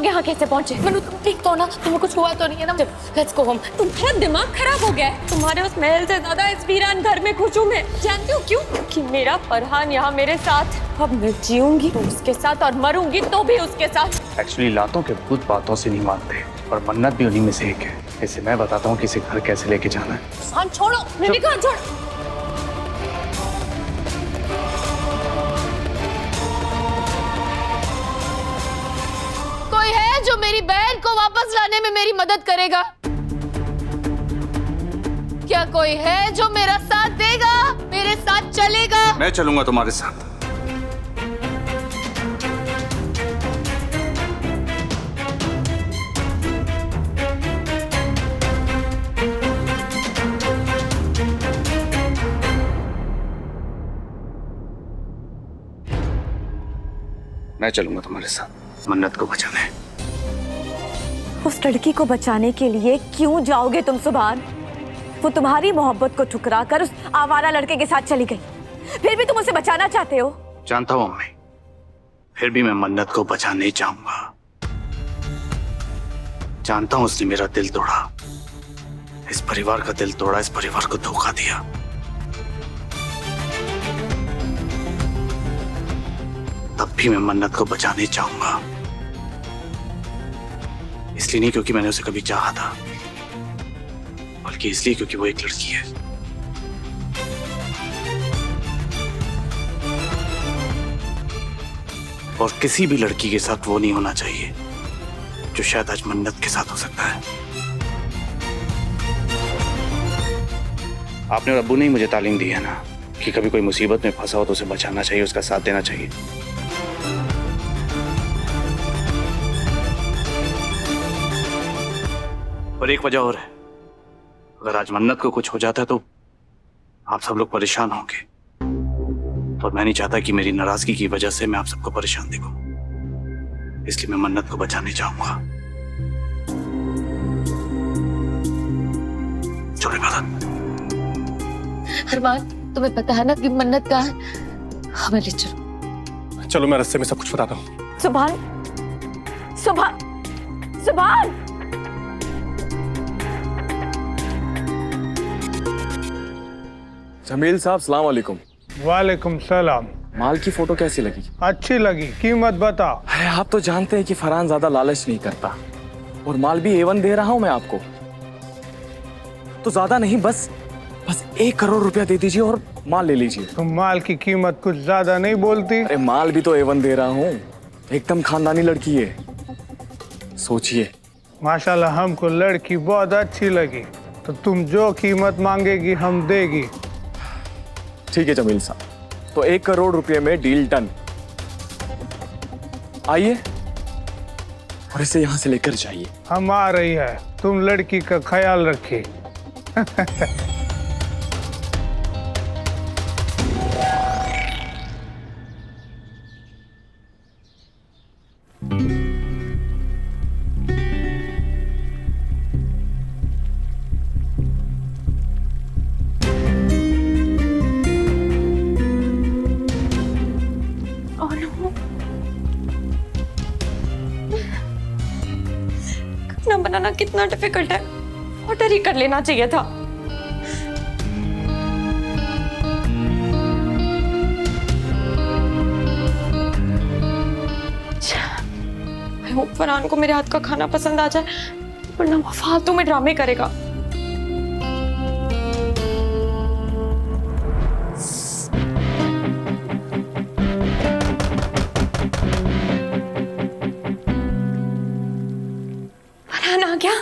लोग यहाँ कैसे पहुंचे? मनु तुम ठीक तो ना? तुम्हें कुछ हुआ तो नहीं है ना? Let's go home. तुम्हारा दिमाग खराब हो गया है? तुम्हारे उस महल से ज्यादा इस वीरान घर में खुश हूँ मैं। जानती हो क्यों? कि मेरा फरहान यहाँ मेरे साथ। अब मैं जीऊंगी तो उसके साथ और मरूंगी तो भी उसके साथ। एक्चुअली लातों के भूत बातों से नहीं मानते और मन्नत भी उन्हीं में से एक है। इसे मैं बताता हूँ कि इसे घर कैसे लेके जाना है। कान छोड़ो, मेरी कान छोड़। कोई है जो मेरी बहन को वापस लाने में मेरी मदद करेगा? क्या कोई है जो मेरा साथ देगा, मेरे साथ चलेगा? मैं चलूंगा तुम्हारे साथ। मैं चलूंगा तुम्हारे साथ मन्नत को बचाने। उस लड़की को बचाने के लिए क्यों जाओगे तुम सुभान? वो तुम्हारी मोहब्बत को ठुकरा कर उस आवारा लड़के के साथ चली गई, फिर भी तुम उसे बचाना चाहते हो? जानता हूं अम्मी, फिर भी मैं मन्नत को बचाने चाहूंगा। जानता हूं उसने मेरा दिल तोड़ा, इस परिवार का दिल तोड़ा, इस परिवार को धोखा दिया। तब भी मैं मन्नत को बचाने चाहूंगा। इसलिए नहीं क्योंकि मैंने उसे कभी चाहा था, बल्कि इसलिए क्योंकि वो एक लड़की है। और किसी भी लड़की के साथ वो नहीं होना चाहिए जो शायद आज मन्नत के साथ हो सकता है। आपने और अब्बू ने ही मुझे तालीम दी है ना कि कभी कोई मुसीबत में फंसा हो तो उसे बचाना चाहिए, उसका साथ देना चाहिए। और एक वजह और है, अगर आज मन्नत को कुछ हो जाता है तो आप सब लोग परेशान होंगे, और मैं नहीं चाहता कि मेरी नाराजगी की वजह से मैं आप सबको परेशान देखूं। इसलिए मैं मन्नत को बचाने जाऊंगा। चलो इबादत। अरमान, तुम्हें पता है ना कि मन्नत कहाँ है? हमें ले चलो। चलो मैं रास्ते में सब कुछ बताता हूँ। सुभान, सुभान, सुभान! जमील साहब सलाम वालेकुम। वालेकुम सलाम। माल की फोटो कैसी लगी? अच्छी लगी, कीमत बता। अरे आप तो जानते हैं कि फरहान ज्यादा लालच नहीं करता, और माल भी A1 दे रहा हूं मैं आपको। तो ज्यादा नहीं, बस 1 करोड़ रुपया दे दीजिए और माल ले लीजिए। तुम माल की कीमत कुछ ज्यादा नहीं बोलती? अरे माल भी तो A1 दे रहा हूँ, एकदम खानदानी लड़की है, सोचिए। माशाल्लाह, हमको लड़की बहुत अच्छी लगी, तो तुम जो कीमत मांगेगी हम देगी। ठीक है जमील साहब, तो 1 करोड़ रुपए में डील डन। आइए और इसे यहां से लेकर जाइए। हम आ रही है, तुम लड़की का ख्याल रखिए। खाना बनाना कितना डिफिकल्ट है, ऑर्डर ही कर लेना चाहिए था। आई होप फरहान को मेरे हाथ का खाना पसंद आ जाए, वरना वो फालतू में ड्रामे करेगा। फरहान आ गया।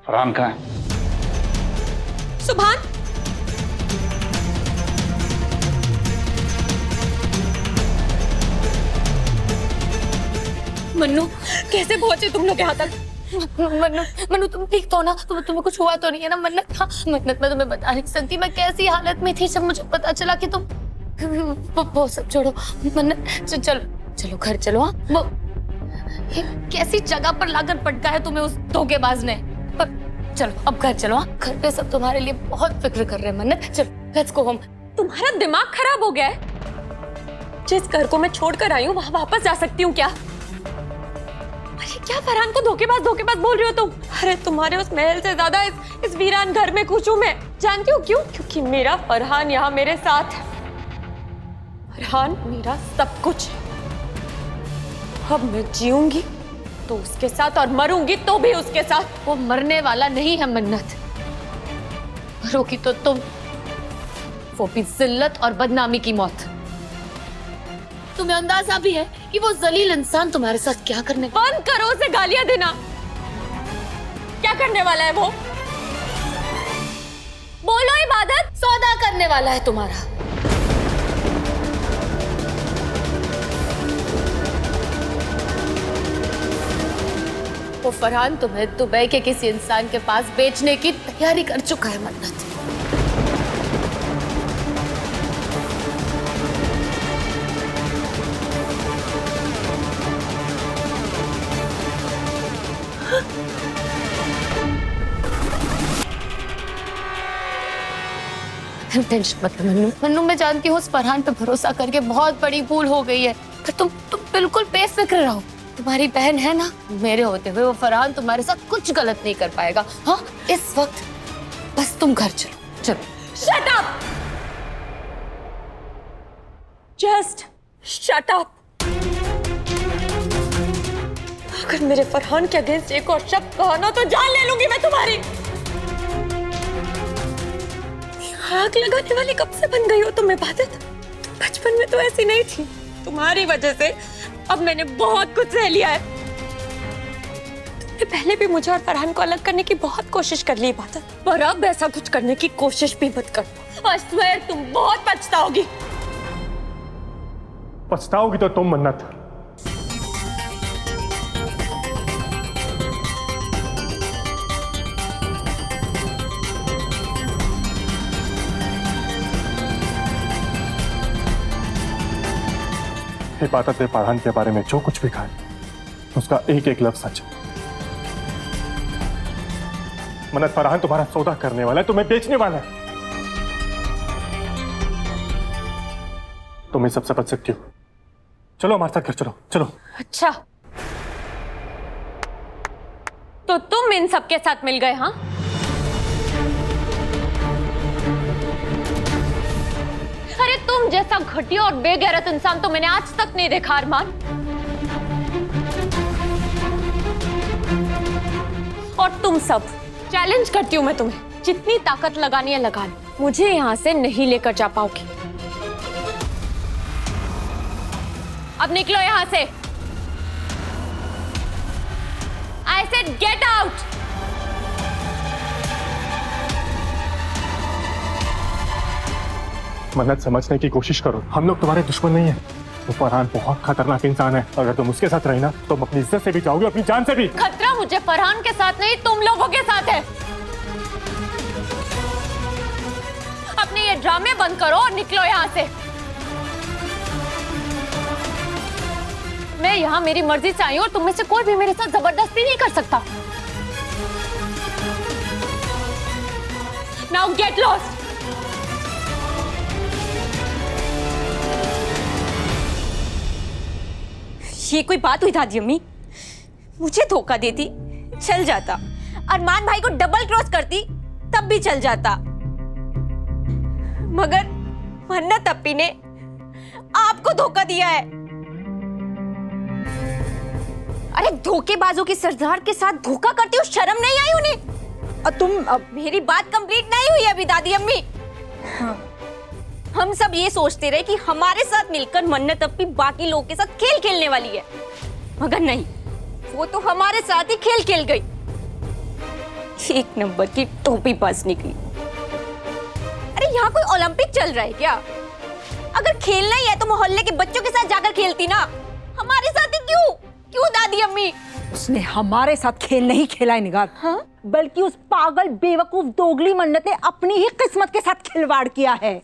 फरहान कहाँ है? सुभान, मन्नू कैसे पहुंचे तुम लोग यहाँ तक? मन्नू मन्नू तुम ठीक तो ना? तुम्हें कुछ हुआ तो नहीं है ना? मन्नत, हाँ मन्नत, मैं तुम्हें बता नहीं सकती मैं कैसी हालत में थी जब मुझे पता चला कि तुम वो सब छोड़ो मन्नत, चलो चलो घर चलो। हाँ वो कैसी जगह पर लाकर पटका है तुम्हें उस धोखेबाज ने। पर चलो अब घर चलो। हाँ घर पे सब तुम्हारे लिए बहुत फिक्र कर रहे हैं मन्नत, चलो लेट्स गो होम। तुम्हारा दिमाग खराब हो गया है? जिस घर को मैं छोड़कर आई हूँ वहां वापस जा सकती हूँ क्या? अरे क्या फरहान को धोखेबाज धोखेबाज बोल रही हो तुम? अरे तुम्हारे उस महल से ज्यादा इस वीरान घर में खुश हूं मैं। जानती हो क्यों? क्योंकि मेरा फरहान यहाँ मेरे साथ है। फरहान मेरा सब कुछ है। अब मैं जीऊंगी तो उसके साथ और मरूंगी तो भी उसके साथ। वो मरने वाला नहीं है मन्नत, मरोगी तो तुम, वो भी जिल्लत और बदनामी की मौत। तुम्हें अंदाजा भी है कि वो जलील इंसान तुम्हारे साथ क्या करने? बंद करो उसे गालियां देना। क्या करने वाला है वो? बोलो इबादत। सौदा करने वाला है तुम्हारा। वो फरहान तुम्हें दुबई के किसी इंसान के पास बेचने की तैयारी कर चुका है मन्नत। टेंशन मत लो मन्नू। मन्नू मैं जानती हूँ उस फरहान पे भरोसा करके बहुत बड़ी भूल हो गई है, पर तुम बिल्कुल बेफिक्र रहो। तुम्हारी बहन है ना, मेरे होते हुए वो फरहान तुम्हारे साथ कुछ गलत नहीं कर पाएगा। हाँ इस वक्त बस तुम घर चलो, चलो। Shut up, just shut up. अगर मेरे फरहान के अगेंस्ट एक और शब्द कहा ना तो जान ले लूंगी मैं तुम्हारी। आग लगाने वाली कब से बन गई हो तुम इबादत? बचपन में तो ऐसी नहीं थी। तुम्हारी वजह से अब मैंने बहुत कुछ सह लिया है। तुमने पहले भी मुझे और फरहान को अलग करने की बहुत कोशिश कर ली इबादत, पर अब ऐसा कुछ करने की कोशिश भी मत करना। I swear तुम बहुत पछताओगी। पछताओगी तो तुम मन्नत। इबादत ने फरहान के बारे में जो कुछ भी कहा उसका एक एक लफ्ज सच। मन्नत, फरहान तुम्हारा सौदा करने वाला है, तुम्हें बेचने वाला है। तुम इस सबसे बच सकती हो। चलो हमारे साथ घर चलो, चलो। अच्छा तो तुम इन सबके साथ मिल गए? हाँ अरे तुम जैसा घटिया और बेगैरत इंसान तो मैंने आज तक नहीं देखा अरमान। और तुम सब, चैलेंज करती हूँ मैं तुम्हें, जितनी ताकत लगानी है लगा लो, मुझे यहाँ से नहीं लेकर जा पाओगी। अब निकलो यहाँ से। I said get out। मन्नत, समझने की कोशिश करो, हम लोग तुम्हारे दुश्मन नहीं है। वो फरहान बहुत खतरनाक इंसान है। अगर तुम उसके साथ रही ना तो तुम अपनी इज्जत से भी जाओगे, अपनी जान से भी। खतरा मुझे फरहान के साथ नहीं, तुम लोगों के साथ है। अपने ये ड्रामे बंद करो और निकलो यहाँ से। मैं यहाँ मेरी मर्जी से आई हूँ और तुम में से कोई भी मेरे साथ जबरदस्ती नहीं कर सकता। Now get lost. ये कोई बात हुई दादी अम्मी? मुझे धोखा देती चल जाता, अरमान भाई को डबल क्रॉस करती तब भी चल जाता, मगर मन्नत अप्पी ने आपको धोखा दिया है। अरे धोखेबाजों के सरदार के साथ धोखा करती हो, शर्म नहीं आई उन्हें? और तुम, अब मेरी बात कंप्लीट नहीं हुई अभी दादी अम्मी। हाँ। हम सब ये सोचते रहे कि हमारे साथ मिलकर मन्नत अप्पी बाकी लोगों के साथ खेल खेलने वाली है, मगर नहीं, वो तो हमारे साथ ही खेल खेल गई। एक नंबर की टोपी बाज निकली। अरे यहाँ कोई ओलंपिक चल रहा है क्या? अगर खेलना ही है तो मोहल्ले के बच्चों के साथ जाकर खेलती ना, हमारे साथ ही क्यों? क्यों दादी उसने हमारे साथ खेल नहीं खेला है निगार, हाँ? बल्कि उस पागल बेवकूफ दोगली मन्नत ने अपनी ही किस्मत के साथ खिलवाड़ किया है।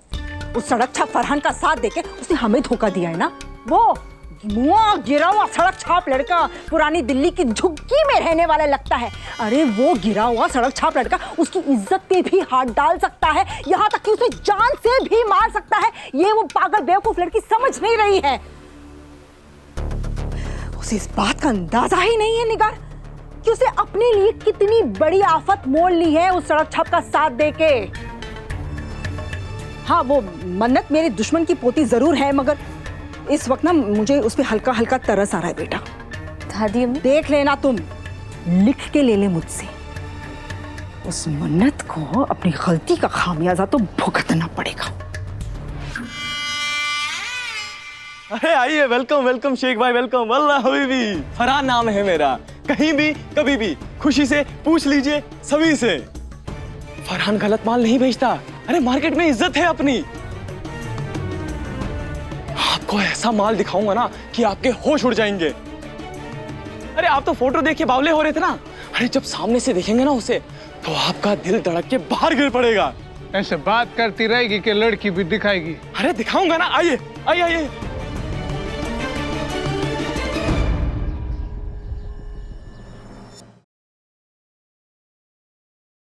उस सड़क छाप फरहान का साथ देके उसने हमें धोखा दिया है ना। वो मुआ गिरा हुआ सड़क छाप लड़का पुरानी दिल्ली की झुग्गी में रहने वाला लगता है। अरे वो गिरा हुआ सड़क छाप लड़का उसकी इज्जत पे भी हाथ डाल सकता है, यहाँ तक कि उसे जान से भी मार सकता है। ये वो पागल बेवकूफ लड़की समझ नहीं रही है। उसे इस बात का अंदाजा ही नहीं है निगार कि उसे अपने लिए कितनी बड़ी आफत मोल ली है उस सड़क छाप का साथ देके। हाँ, वो मन्नत मेरे दुश्मन की पोती जरूर है, मगर इस वक्त ना मुझे उस पे हल्का हल्का तरस आ रहा है बेटा। दादी अम्मी, देख लेना, तुम लिख के ले ले मुझसे। उस मन्नत को अपनी गलती का खामियाजा तो भुगतना पड़ेगा। अरे आइए, वेलकम वेलकम शेख भाई, वेलकम। वल्लाह हबीबी, फरहान नाम है मेरा। कहीं भी कभी भी खुशी से पूछ लीजिए सभी से। फरहान गलत माल नहीं बेचता। अरे मार्केट में इज्जत है अपनी। आपको ऐसा माल दिखाऊंगा ना कि आपके होश उड़ जाएंगे। अरे आप तो फोटो देख के बावले हो रहे थे ना। अरे जब सामने से देखेंगे ना उसे तो आपका दिल धड़क के बाहर गिर पड़ेगा। ऐसे बात करती रहेगी कि लड़की भी दिखाएगी। अरे दिखाऊंगा ना, आइए आइए आइए।